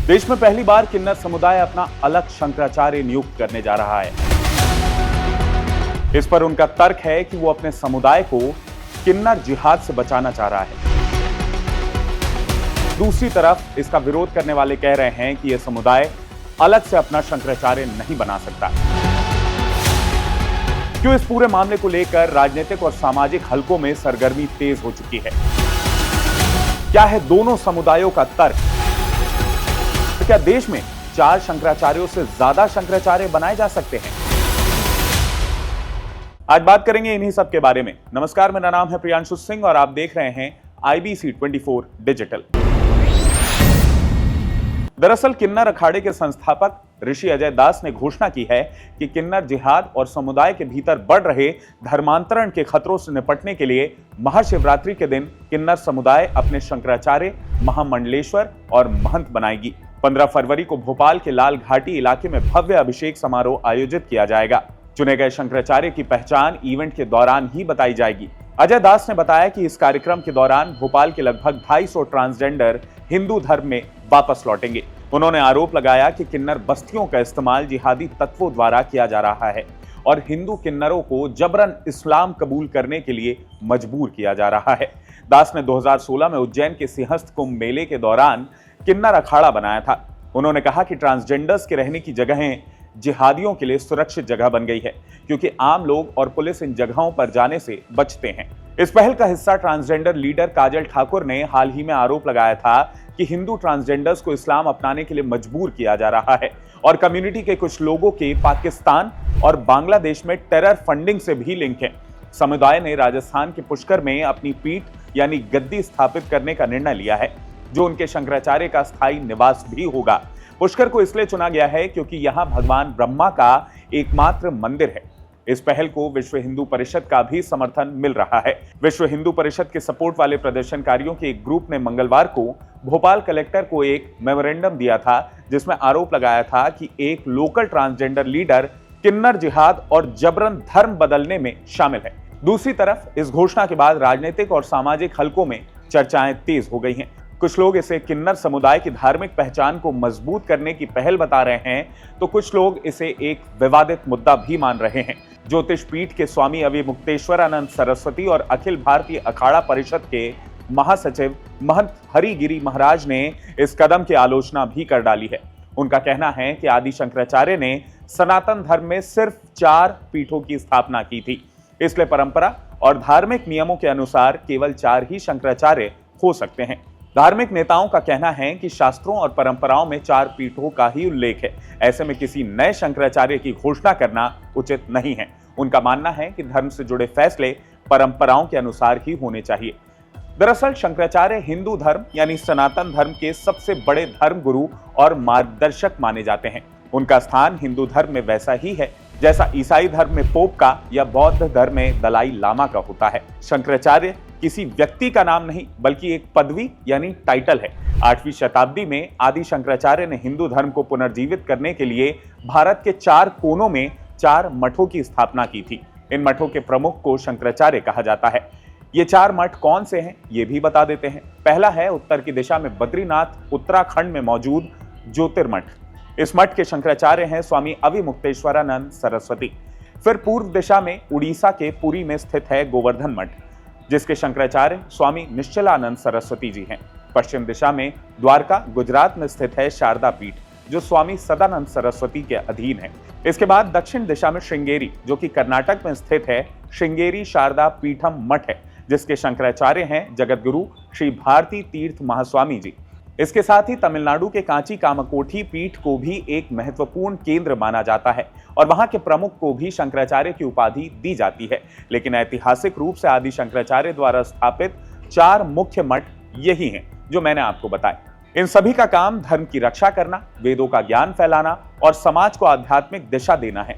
देश में पहली बार किन्नर समुदाय अपना अलग शंकराचार्य नियुक्त करने जा रहा है। इस पर उनका तर्क है कि वो अपने समुदाय को किन्नर जिहाद से बचाना चाह रहा है। दूसरी तरफ इसका विरोध करने वाले कह रहे हैं कि यह समुदाय अलग से अपना शंकराचार्य नहीं बना सकता। क्यों इस पूरे मामले को लेकर राजनीतिक और सामाजिक हलकों में सरगर्मी तेज हो चुकी है? क्या है दोनों समुदायों का तर्क? तो क्या देश में 4 शंकराचार्यों से ज्यादा शंकराचार्य बनाए जा सकते हैं? आज बात करेंगे इन्हीं सब के बारे में। नमस्कार, मेरा नाम है प्रियांशु सिंह और आप देख रहे हैं IBC 24 डिजिटल। दरअसल किन्नर अखाड़े के संस्थापक ऋषि अजय दास ने घोषणा की है कि किन्नर जिहाद और समुदाय के भीतर बढ़ रहे धर्मांतरण के खतरों से निपटने के लिए महाशिवरात्रि के दिन किन्नर समुदाय अपने शंकराचार्य, महामंडलेश्वर और महंत बनाएगी। 15 फरवरी को भोपाल के लाल घाटी इलाके में भव्य अभिषेक समारोह आयोजित किया जाएगा। चुने गए शंकराचार्य की पहचान इवेंट के दौरान ही बताई जाएगी। अजय दास ने बताया कि इस कार्यक्रम के दौरान भोपाल के लगभग 250 ट्रांसजेंडर हिंदू धर्म में वापस लौटेंगे। उन्होंने आरोप लगाया कि किन्नर बस्तियों का इस्तेमाल जिहादी तत्वों द्वारा किया जा रहा है और हिंदू किन्नरों को जबरन इस्लाम कबूल करने के लिए मजबूर किया जा रहा है। दास ने 2016 में उज्जैन के सिंहस्थ कुंभ मेले के दौरान किन्नर अखाड़ा बनाया था। उन्होंने कहा कि ट्रांसजेंडर्स के रहने की जगहें जिहादियों के लिए सुरक्षित जगह बन गई है, क्योंकि आम लोग और पुलिस इन जगहों पर जाने से बचते हैं। इस पहल का हिस्सा ट्रांसजेंडर लीडर काजल ठाकुर ने हाल ही में आरोप लगाया था कि हिंदू ट्रांसजेंडर्स को इस्लाम अपनाने के लिए मजबूर किया जा रहा है और कम्युनिटी के कुछ लोगों के पाकिस्तान और बांग्लादेश में टेरर फंडिंग से भी लिंक है। समुदाय ने राजस्थान के पुष्कर में अपनी पीठ यानी गद्दी स्थापित करने का निर्णय लिया है, जो उनके शंकराचार्य का स्थायी निवास भी होगा। पुष्कर को इसलिए चुना गया है क्योंकि यहां भगवान ब्रह्मा का एकमात्र मंदिर है। इस पहल को विश्व हिंदू परिषद का भी समर्थन मिल रहा है। विश्व हिंदू परिषद के सपोर्ट वाले प्रदर्शनकारियों के एक ग्रुप ने मंगलवार को भोपाल कलेक्टर को एक मेमोरेंडम दिया था, जिसमें आरोप लगाया था कि एक लोकल ट्रांसजेंडर लीडर किन्नर जिहाद और जबरन धर्म बदलने में शामिल है। दूसरी तरफ इस घोषणा के बाद राजनीतिक और सामाजिक हलकों में चर्चाएं तेज हो गई हैं। कुछ लोग इसे किन्नर समुदाय की धार्मिक पहचान को मजबूत करने की पहल बता रहे हैं, तो कुछ लोग इसे एक विवादित मुद्दा भी मान रहे हैं। ज्योतिष पीठ के स्वामी अविमुक्तेश्वरानंद सरस्वती और अखिल भारतीय अखाड़ा परिषद के महासचिव महंत हरिगिरी महाराज ने इस कदम की आलोचना भी कर डाली है। उनका कहना है कि आदि शंकराचार्य ने सनातन धर्म में सिर्फ 4 पीठों की स्थापना की थी, इसलिए परंपरा और धार्मिक नियमों के अनुसार केवल 4 ही शंकराचार्य हो सकते हैं। धार्मिक नेताओं का कहना है कि शास्त्रों और परंपराओं में 4 पीठों का ही उल्लेख है। ऐसे में किसी नए शंकराचार्य की घोषणा करना उचित नहीं है। उनका मानना है कि धर्म से जुड़े फैसले परंपराओं के अनुसार ही होने चाहिए। दरअसल शंकराचार्य हिंदू धर्म यानी सनातन धर्म के सबसे बड़े धर्म गुरु और मार्गदर्शक माने जाते हैं। उनका स्थान हिंदू धर्म में वैसा ही है जैसा ईसाई धर्म में पोप का या बौद्ध धर्म में दलाई लामा का होता है। शंकराचार्य किसी व्यक्ति का नाम नहीं, बल्कि एक पदवी यानी टाइटल है। 8वीं शताब्दी में आदि शंकराचार्य ने हिंदू धर्म को पुनर्जीवित करने के लिए भारत के 4 कोनों में 4 मठों की स्थापना की थी। इन मठों के प्रमुख को शंकराचार्य कहा जाता है। ये 4 मठ कौन से हैं, ये भी बता देते हैं। पहला है उत्तर की दिशा में बद्रीनाथ उत्तराखंड में मौजूद ज्योतिर्मठ। इस मठ के शंकराचार्य हैं स्वामी अविमुक्तेश्वरानंद सरस्वती। फिर पूर्व दिशा में उड़ीसा के पुरी में स्थित है गोवर्धन मठ, जिसके शंकराचार्य स्वामी निश्चलानंद सरस्वती जी हैं। पश्चिम दिशा में द्वारका गुजरात में स्थित है शारदा पीठ, जो स्वामी सदानंद सरस्वती के अधीन है। इसके बाद दक्षिण दिशा में श्रृंगेरी, जो कि कर्नाटक में स्थित है, श्रृंगेरी शारदा पीठम मठ है, जिसके शंकराचार्य हैं जगत गुरु श्री भारती तीर्थ महास्वामी जी। इसके साथ ही तमिलनाडु के कांची कामकोठी पीठ को भी एक महत्वपूर्ण केंद्र माना जाता है और वहां के प्रमुख को भी शंकराचार्य की उपाधि दी जाती है। लेकिन ऐतिहासिक रूप से आदि शंकराचार्य द्वारा स्थापित 4 मुख्य मठ यही हैं जो मैंने आपको बताए। इन सभी का काम धर्म की रक्षा करना, वेदों का ज्ञान फैलाना और समाज को आध्यात्मिक दिशा देना है।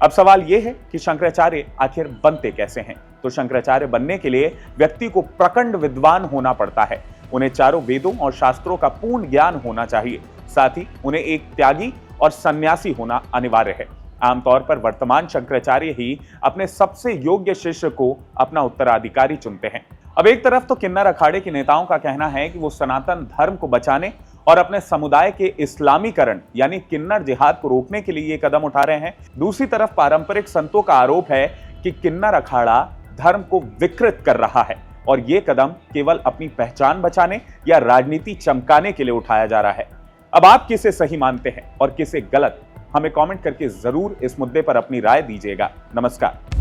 अब सवाल यह है कि शंकराचार्य आखिर बनते कैसे हैं? तो शंकराचार्य बनने के लिए व्यक्ति को प्रचंड विद्वान होना पड़ता है। उन्हें चारों वेदों और शास्त्रों का पूर्ण ज्ञान होना चाहिए। साथ ही उन्हें एक त्यागी और सन्यासी होना अनिवार्य है। आमतौर पर वर्तमान शंकराचार्य ही अपने सबसे योग्य शिष्य को अपना उत्तराधिकारी चुनते हैं। अब एक तरफ तो किन्नर अखाड़े के नेताओं का कहना है कि वो सनातन धर्म को बचाने और अपने समुदाय के इस्लामीकरण यानी किन्नर जिहाद को रोकने के लिए ये कदम उठा रहे हैं। दूसरी तरफ पारंपरिक संतों का आरोप है कि किन्नर अखाड़ा धर्म को विकृत कर रहा है और ये कदम केवल अपनी पहचान बचाने या राजनीति चमकाने के लिए उठाया जा रहा है। अब आप किसे सही मानते हैं और किसे गलत, हमें कमेंट करके जरूर इस मुद्दे पर अपनी राय दीजिएगा। नमस्कार।